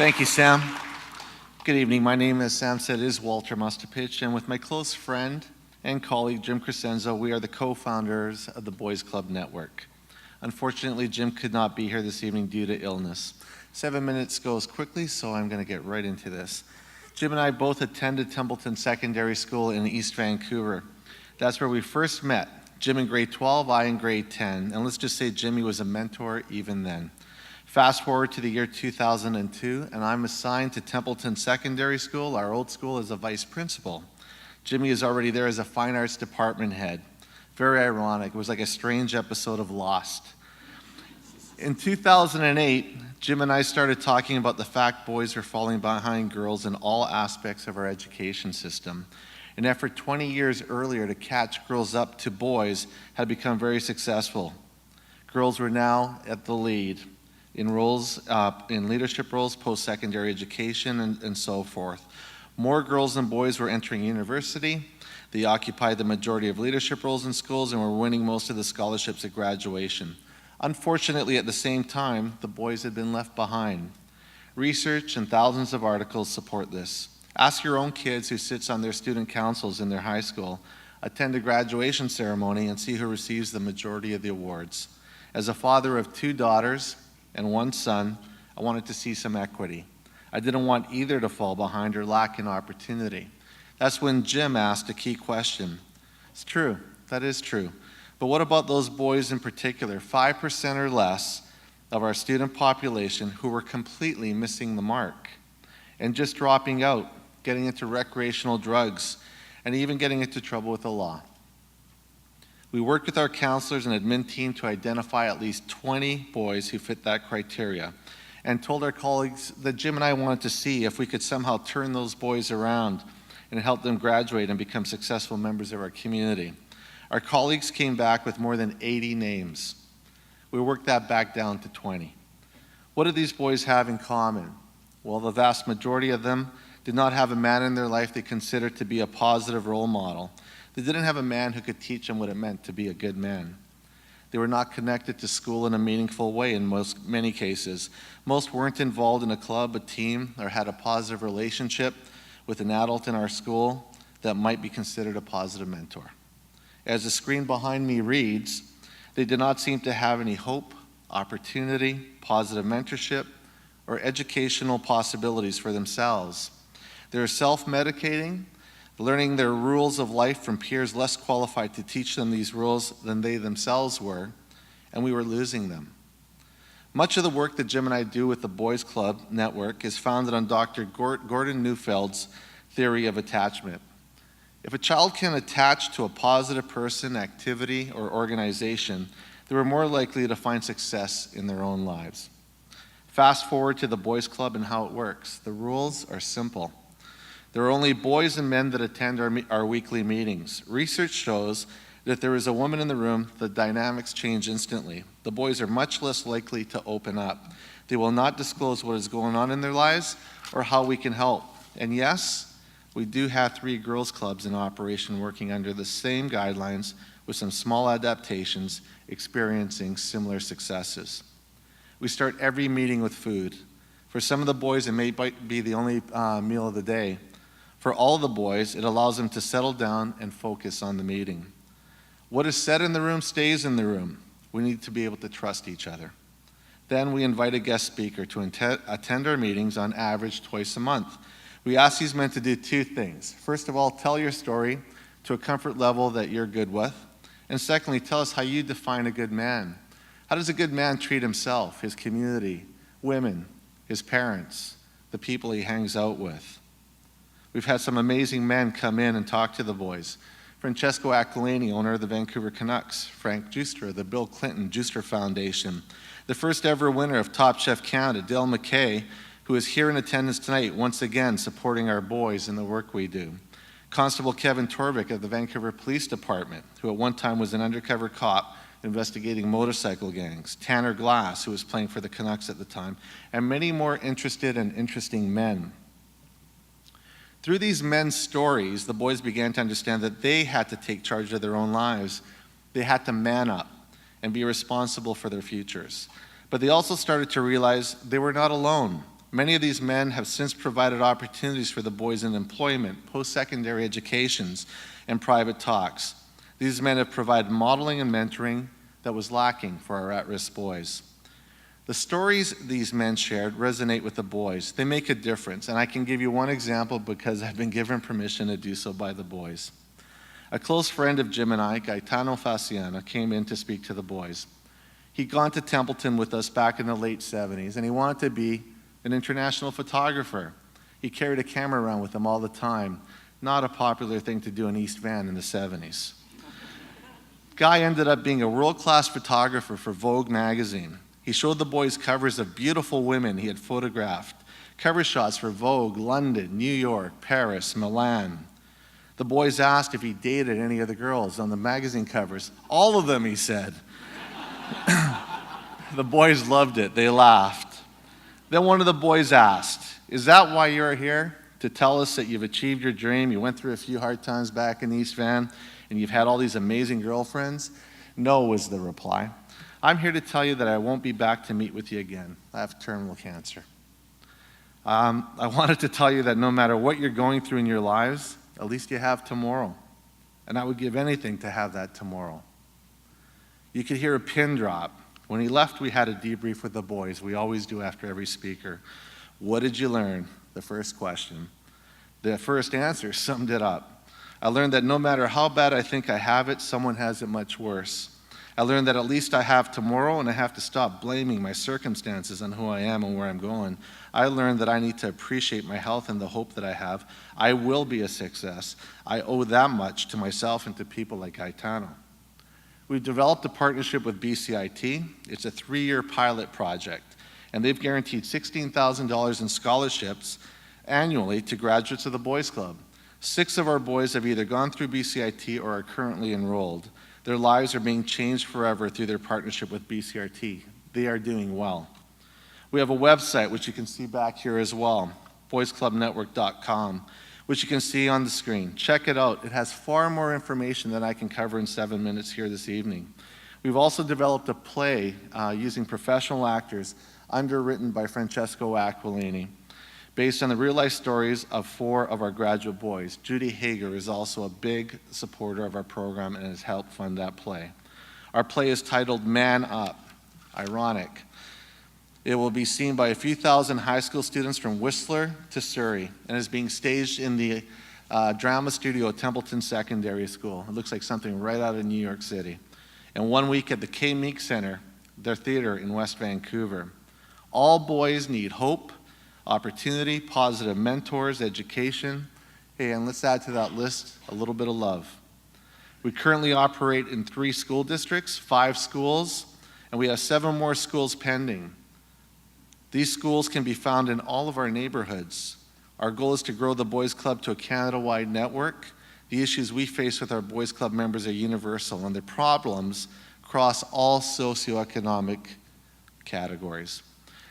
Thank you, Sam. Good evening. My name, as Sam said, is Walter Mustapich, and with my close friend and colleague, Jim Crescenzo, we are the co-founders of the Boys Club Network. Unfortunately, Jim could not be here this evening due to illness. 7 minutes goes quickly, so I'm going to get right into this. Jim and I both attended Templeton Secondary School in East Vancouver. That's where we first met. Jim in grade 12, I in grade 10, and let's just say Jimmy was a mentor even then. Fast forward to the year 2002, and I'm assigned to Templeton Secondary School, our old school, as a vice principal. Jimmy is already there as a fine arts department head. Very ironic. It was like a strange episode of Lost. In 2008, Jim and I started talking about the fact boys are falling behind girls in all aspects of our education system. An effort 20 years earlier to catch girls up to boys had become very successful. Girls were now at the lead in roles, in leadership roles, post-secondary education, and so forth. More girls than boys were entering university. They occupied the majority of leadership roles in schools and were winning most of the scholarships at graduation. Unfortunately, at the same time, the boys had been left behind. Research and thousands of articles support this. Ask your own kids who sits on their student councils in their high school, attend a graduation ceremony, and see who receives the majority of the awards. As a father of 2 daughters and 1 son, I wanted to see some equity. I didn't want either to fall behind or lack an opportunity. That's when Jim asked a key question. It's true, that is true. But what about those boys in particular, 5% or less of our student population who were completely missing the mark and just dropping out, getting into recreational drugs, and even getting into trouble with the law? We worked with our counselors and admin team to identify at least 20 boys who fit that criteria and told our colleagues that Jim and I wanted to see if we could somehow turn those boys around and help them graduate and become successful members of our community. Our colleagues came back with more than 80 names. We worked that back down to 20. What did these boys have in common? Well, the vast majority of them did not have a man in their life they considered to be a positive role model. They didn't have a man who could teach them what it meant to be a good man. They were not connected to school in a meaningful way in many cases. Most weren't involved in a club, a team, or had a positive relationship with an adult in our school that might be considered a positive mentor. As the screen behind me reads, they did not seem to have any hope, opportunity, positive mentorship, or educational possibilities for themselves. They were self-medicating, learning their rules of life from peers less qualified to teach them these rules than they themselves were, and we were losing them. Much of the work that Jim and I do with the Boys Club Network is founded on Dr. Gordon Neufeld's theory of attachment. If a child can attach to a positive person, activity, or organization, they are more likely to find success in their own lives. Fast forward to the Boys Club and how it works. The rules are simple. There are only boys and men that attend our weekly meetings. Research shows that if there is a woman in the room, the dynamics change instantly. The boys are much less likely to open up. They will not disclose what is going on in their lives or how we can help. And yes, we do have 3 girls' clubs in operation working under the same guidelines with some small adaptations, experiencing similar successes. We start every meeting with food. For some of the boys, it may be the only meal of the day. For all the boys, it allows them to settle down and focus on the meeting. What is said in the room stays in the room. We need to be able to trust each other. Then we invite a guest speaker to attend our meetings on average twice a month. We ask these men to do 2 things. First of all, tell your story to a comfort level that you're good with. And secondly, tell us how you define a good man. How does a good man treat himself, his community, women, his parents, the people he hangs out with? We've had some amazing men come in and talk to the boys. Francesco Aquilini, owner of the Vancouver Canucks. Frank Juster, the Bill Clinton Juster Foundation. The first ever winner of Top Chef Canada, Dale McKay, who is here in attendance tonight, once again supporting our boys in the work we do. Constable Kevin Torvik of the Vancouver Police Department, who at one time was an undercover cop investigating motorcycle gangs. Tanner Glass, who was playing for the Canucks at the time, and many more interested and interesting men. Through these men's stories, the boys began to understand that they had to take charge of their own lives. They had to man up and be responsible for their futures. But they also started to realize they were not alone. Many of these men have since provided opportunities for the boys in employment, post-secondary educations, and private talks. These men have provided modeling and mentoring that was lacking for our at-risk boys. The stories these men shared resonate with the boys. They make a difference, and I can give you one example because I've been given permission to do so by the boys. A close friend of Jim and I, Gaetano Faciana, came in to speak to the boys. He'd gone to Templeton with us back in the late 70s, and he wanted to be an international photographer. He carried a camera around with him all the time, not a popular thing to do in East Van in the 70s. Guy ended up being a world-class photographer for Vogue magazine. He showed the boys covers of beautiful women he had photographed, cover shots for Vogue, London, New York, Paris, Milan. The boys asked if he dated any of the girls on the magazine covers. All of them, he said. The boys loved it. They laughed. Then one of the boys asked, "Is that why you're here? To tell us that you've achieved your dream, you went through a few hard times back in East Van, and you've had all these amazing girlfriends?" "No," was the reply. "I'm here to tell you that I won't be back to meet with you again. I have terminal cancer. I wanted to tell you that no matter what you're going through in your lives, at least you have tomorrow. And I would give anything to have that tomorrow." You could hear a pin drop. When he left, we had a debrief with the boys. We always do after every speaker. What did you learn? The first question. The first answer summed it up. I learned that no matter how bad I think I have it, someone has it much worse. I learned that at least I have tomorrow, and I have to stop blaming my circumstances on who I am and where I'm going. I learned that I need to appreciate my health and the hope that I have. I will be a success. I owe that much to myself and to people like Gaetano. We've developed a partnership with BCIT. It's a 3-year pilot project, and they've guaranteed $16,000 in scholarships annually to graduates of the Boys Club. 6 of our boys have either gone through BCIT or are currently enrolled. Their lives are being changed forever through their partnership with BCRT. They are doing well. We have a website, which you can see back here as well, boysclubnetwork.com, which you can see on the screen. Check it out. It has far more information than I can cover in 7 minutes here this evening. We've also developed a play using professional actors underwritten by Francesco Aquilini, based on the real-life stories of 4 of our graduate boys. Judy Hager is also a big supporter of our program and has helped fund that play. Our play is titled Man Up. Ironic. It will be seen by a few thousand high school students from Whistler to Surrey and is being staged in the drama studio at Templeton Secondary School. It looks like something right out of New York City. And 1 week at the K. Meek Center, their theater in West Vancouver. All boys need hope, opportunity, positive mentors, education. Hey, and let's add to that list a little bit of love. We currently operate in 3 school districts, 5 schools, and we have 7 more schools pending. These schools can be found in all of our neighborhoods. Our goal is to grow the Boys Club to a Canada-wide network. The issues we face with our Boys Club members are universal, and the problems cross all socioeconomic categories.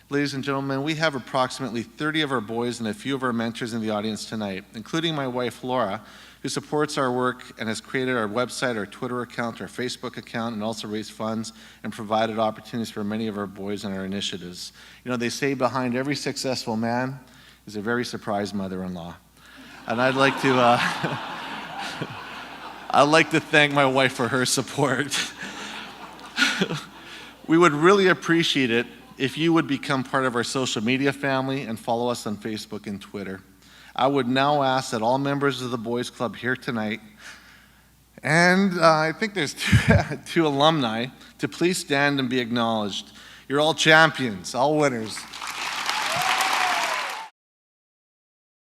Ladies and gentlemen, we have approximately 30 of our boys and a few of our mentors in the audience tonight, including my wife, Laura, who supports our work and has created our website, our Twitter account, our Facebook account, and also raised funds and provided opportunities for many of our boys and our initiatives. You know, they say behind every successful man is a very surprised mother-in-law. And I'd like to thank my wife for her support. We would really appreciate it if you would become part of our social media family and follow us on Facebook and Twitter. I would now ask that all members of the Boys Club here tonight, and I think there's 2 alumni, to please stand and be acknowledged. You're all champions, all winners.